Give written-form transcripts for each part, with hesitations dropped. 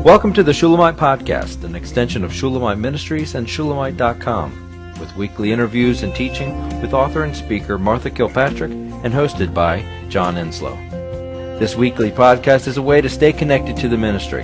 Welcome to the Shulamite Podcast, an extension of Shulamite Ministries and Shulamite.com, with weekly interviews and teaching with author and speaker Martha Kilpatrick and hosted by John Enslow. This weekly podcast is a way to stay connected to the ministry.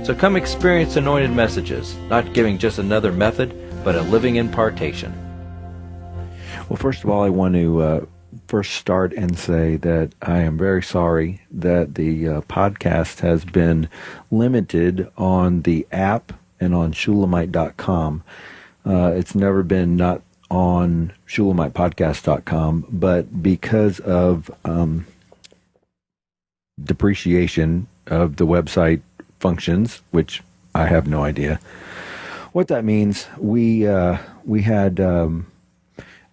So come experience anointed messages, not giving just another method, but a living impartation. Well, first of all, I want to first start and say that I am very sorry that the podcast has been limited on the app and on Shulamite.com. It's never been not on Shulamitepodcast.com, but because of depreciation of the website functions, which I have no idea what that means, we had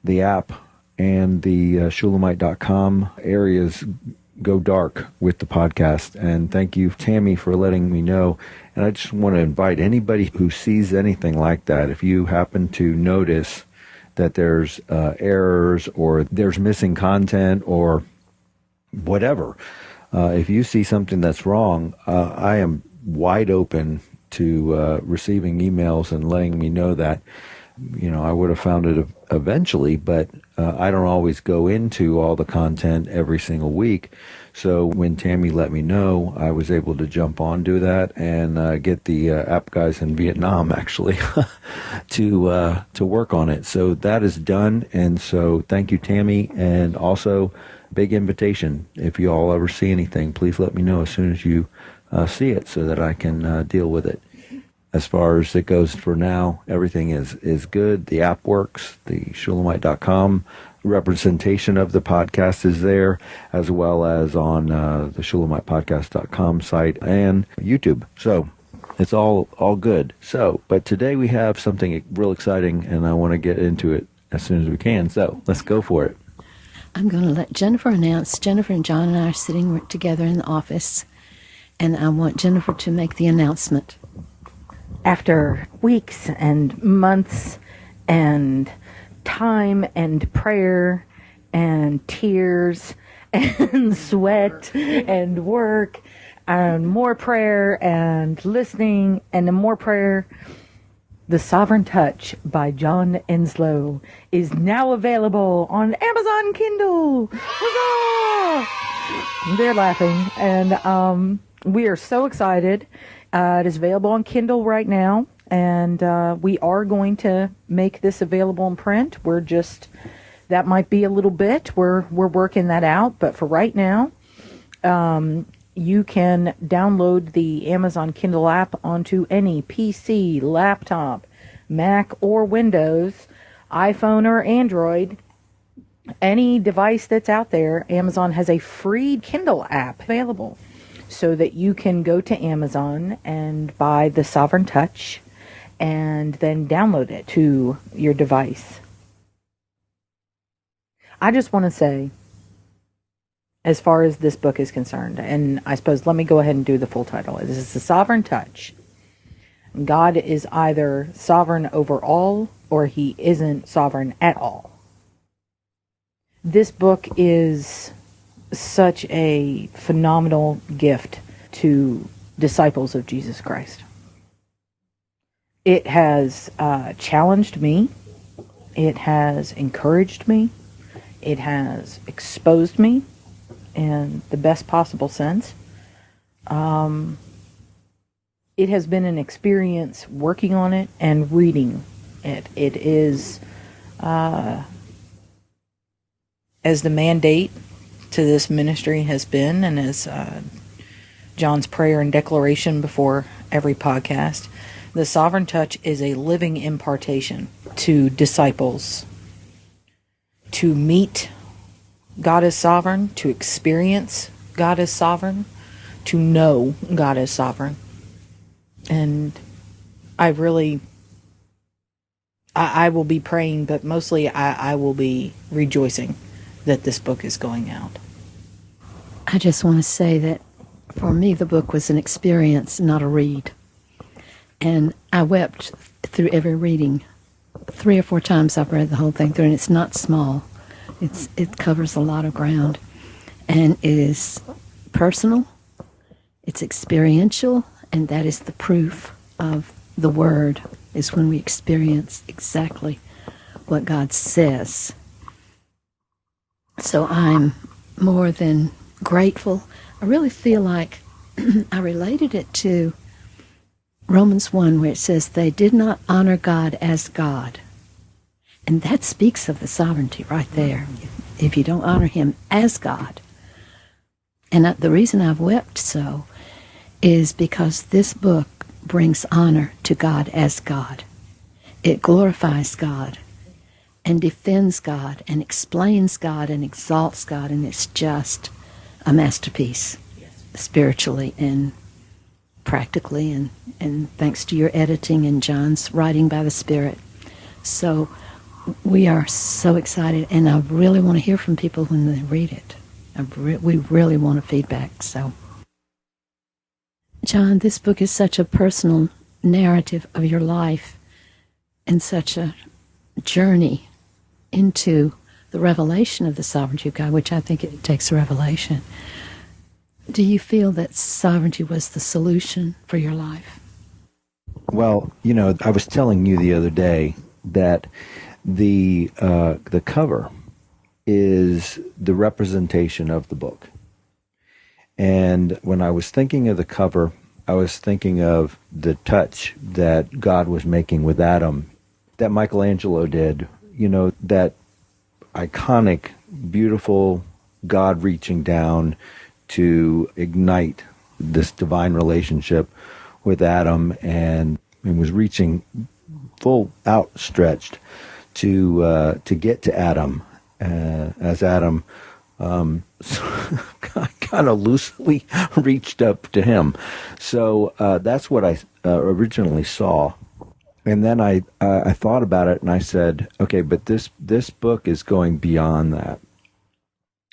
the app and the Shulamite.com areas go dark with the podcast. And thank you, Tammy, for letting me know. And I just want to invite anybody who sees anything like that, if you happen to notice that there's errors or there's missing content or whatever, if you see something that's wrong, I am wide open to receiving emails and letting me know that. You know, I would have found it eventually, but I don't always go into all the content every single week. So when Tammy let me know, I was able to jump on, do that, and get the app guys in Vietnam, actually, to work on it. So that is done, and so thank you, Tammy, and also big invitation. If you all ever see anything, please let me know as soon as you see it so that I can deal with it. As far as it goes for now, everything is good. The app works. The Shulamite.com representation of the podcast is there, as well as on the Shulamitepodcast.com site and YouTube. So it's all good. So, but today we have something real exciting, and I want to get into it as soon as we can. So let's go for it. I'm going to let Jennifer announce. Jennifer and John and I are sitting together in the office, and I want Jennifer to make the announcement. After weeks and months and time and prayer and tears and sweat and work and more prayer and listening and more prayer, The Sovereign Touch by John Enslow is now available on Amazon Kindle. Huzzah! They're laughing, and we are so excited. It is available on Kindle right now, and we are going to make this available in print. That might be a little bit. We're working that out, but for right now, you can download the Amazon Kindle app onto any PC, laptop, Mac, or Windows, iPhone or Android. Any device that's out there, Amazon has a free Kindle app available, so that you can go to Amazon and buy The Sovereign Touch and then download it to your device. I just want to say, as far as this book is concerned, and I suppose let me go ahead and do the full title. This is The Sovereign Touch. God is either sovereign over all, or he isn't sovereign at all. This book is such a phenomenal gift to disciples of Jesus Christ. It has challenged me. It has encouraged me. It has exposed me in the best possible sense. It has been an experience working on it and reading it. It is, as the mandate to this ministry has been, and as John's prayer and declaration before every podcast, The Sovereign Touch is a living impartation to disciples to meet God as sovereign, to experience God as sovereign, to know God as sovereign. And I will be praying, but mostly I will be rejoicing that this book is going out. I just want to say that for me, the book was an experience, not a read. And I wept through every reading. 3 or 4 times I've read the whole thing through, and it's not small. It covers a lot of ground. And it is personal, it's experiential, And that is the proof of the Word, is when we experience exactly what God says. So I'm more than grateful. I really feel like I related it to Romans 1, where it says, they did not honor God as God. And that speaks of the sovereignty right there. If you don't honor him as God. And the reason I've wept so is because this book brings honor to God as God. It glorifies God and defends God and explains God and exalts God, and it's just a masterpiece, spiritually and practically, and thanks to your editing and John's writing by the Spirit. So we are so excited, and I really want to hear from people when they read it. We really want a feedback. So, John, this book is such a personal narrative of your life and such a journey into the revelation of the sovereignty of God, which I think it takes a revelation. Do you feel that sovereignty was the solution for your life? Well, I was telling you the other day that the cover is the representation of the book. And when I was thinking of the cover, I was thinking of the touch that God was making with Adam, that Michelangelo did, that iconic, beautiful God reaching down to ignite this divine relationship with Adam, and was reaching full outstretched to get to Adam, as Adam kind of loosely reached up to him. So that's what I originally saw. And then I thought about it, and I said, okay, but this book is going beyond that.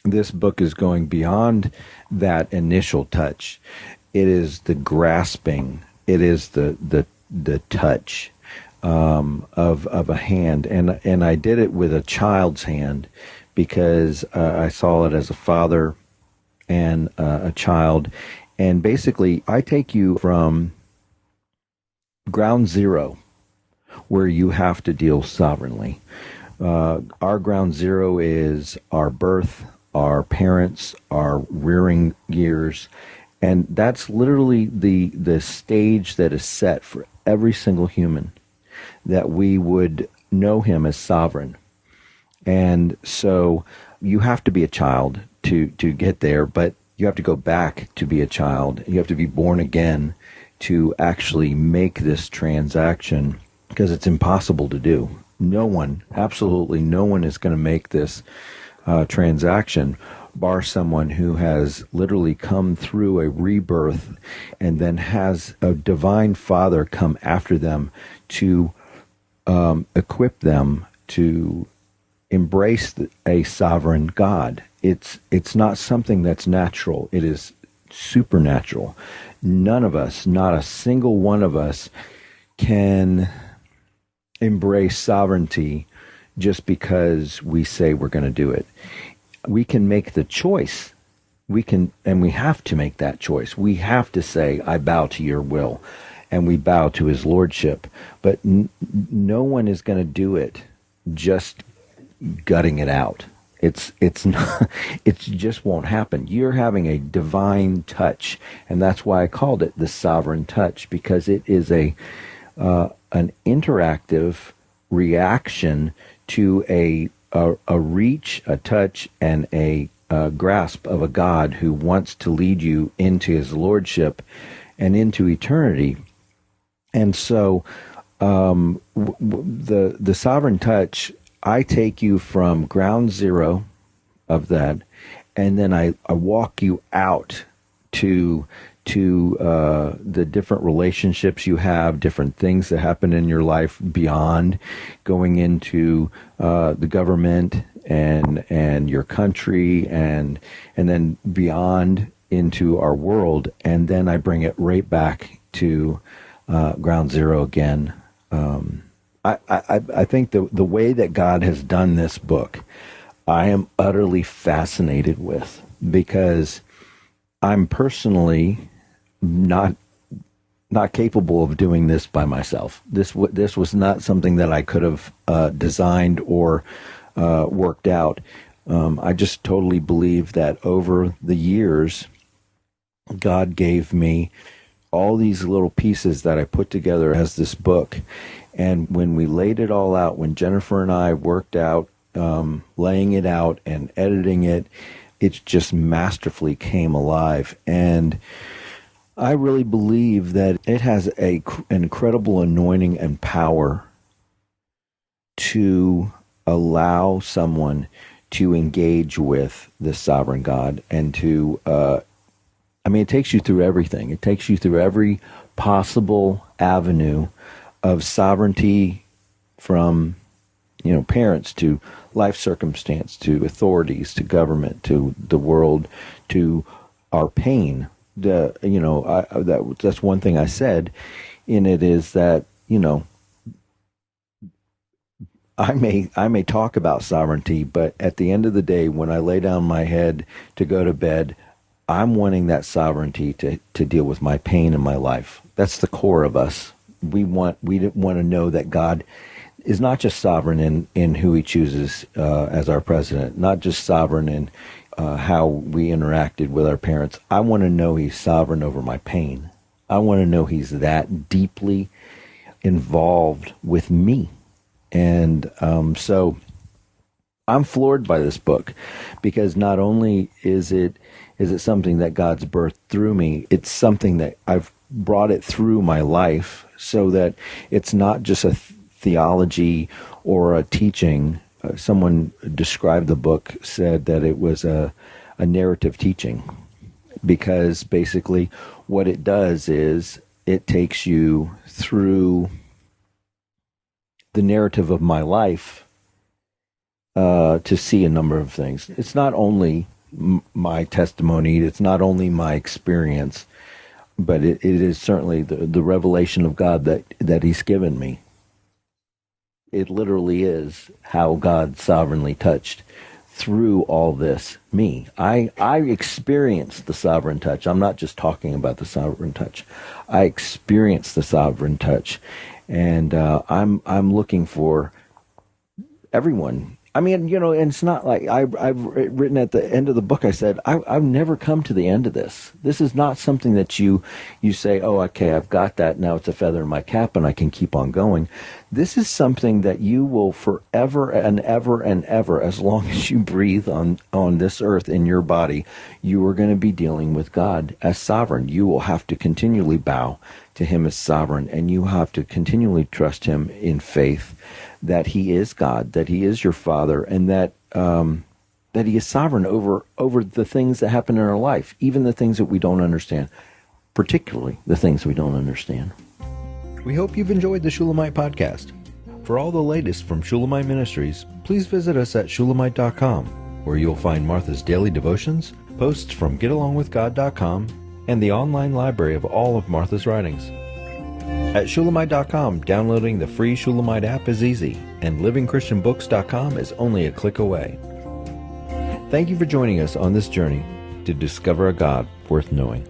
This book is going beyond that initial touch. It is the grasping. It is the touch of a hand, and I did it with a child's hand, because I saw it as a father and a child. And basically, I take you from ground zero, where you have to deal sovereignly. Our ground zero is our birth, our parents, our rearing years, and that's literally the stage that is set for every single human, that we would know him as sovereign. And so you have to be a child to get there, but you have to go back to be a child. You have to be born again to actually make this transaction, because it's impossible to do. No one, absolutely no one, is going to make this transaction, bar someone who has literally come through a rebirth and then has a divine Father come after them to equip them to embrace a sovereign God. It's not something that's natural. It is supernatural. None of us, not a single one of us, can embrace sovereignty just because we say we're going to do it. We can make the choice. We can, and we have to make that choice. We have to say, I bow to your will, and we bow to his lordship. But no one is going to do it just gutting it out. It's not, it just won't happen. You're having a divine touch, and that's why I called it the sovereign touch, because it is an interactive reaction to a reach, a touch, and a grasp of a God who wants to lead you into his lordship and into eternity. And so the sovereign touch, I take you from ground zero of that, and then I walk you out to the different relationships you have, different things that happen in your life beyond going into the government and your country, and then beyond into our world, and then I bring it right back to ground zero again. I think the way that God has done this book, I am utterly fascinated with, because I'm personally not not capable of doing this by myself. This was not something that I could have designed or worked out. I just totally believe that over the years, God gave me all these little pieces that I put together as this book. And when we laid it all out, when Jennifer and I worked out, laying it out and editing it, it just masterfully came alive. And I really believe that it has an incredible anointing and power to allow someone to engage with the sovereign God and to, it takes you through everything. It takes you through every possible avenue of sovereignty, from, parents to life circumstance, to authorities, to government, to the world, to our pain. That's one thing I said in it, is that, I may talk about sovereignty, but at the end of the day, when I lay down my head to go to bed, I'm wanting that sovereignty to deal with my pain in my life. That's the core of us. We want to know that God is not just sovereign in who he chooses as our president, not just sovereign in how we interacted with our parents. I want to know he's sovereign over my pain. I want to know he's that deeply involved with me. And so I'm floored by this book, because not only is it something that God's birthed through me, it's something that I've brought it through my life, so that it's not just a theology or a teaching. Someone described the book, said that it was a narrative teaching, because basically what it does is it takes you through the narrative of my life to see a number of things. It's not only my testimony, it's not only my experience, but it is certainly the revelation of God that he's given me. It literally is how God sovereignly touched through all this me. I experienced the sovereign touch. I'm not just talking about the sovereign touch. I experienced the sovereign touch, and I'm looking for everyone. And it's not like I've written at the end of the book, I said, I've never come to the end of this. This is not something that you say, oh, okay, I've got that. Now it's a feather in my cap and I can keep on going. This is something that you will forever and ever and ever, as long as you breathe on this earth in your body, you are going to be dealing with God as sovereign. You will have to continually bow to him as sovereign, and you have to continually trust him in faith that he is God, that he is your Father, and that he is sovereign over the things that happen in our life, even the things that we don't understand, particularly the things we don't understand. We hope you've enjoyed the Shulamite podcast. For all the latest from Shulamite Ministries, please visit us at Shulamite.com, where you'll find Martha's daily devotions, posts from GetAlongWithGod.com, and the online library of all of Martha's writings. At Shulamite.com, downloading the free Shulamite app is easy, and LivingChristianBooks.com is only a click away. Thank you for joining us on this journey to discover a God worth knowing.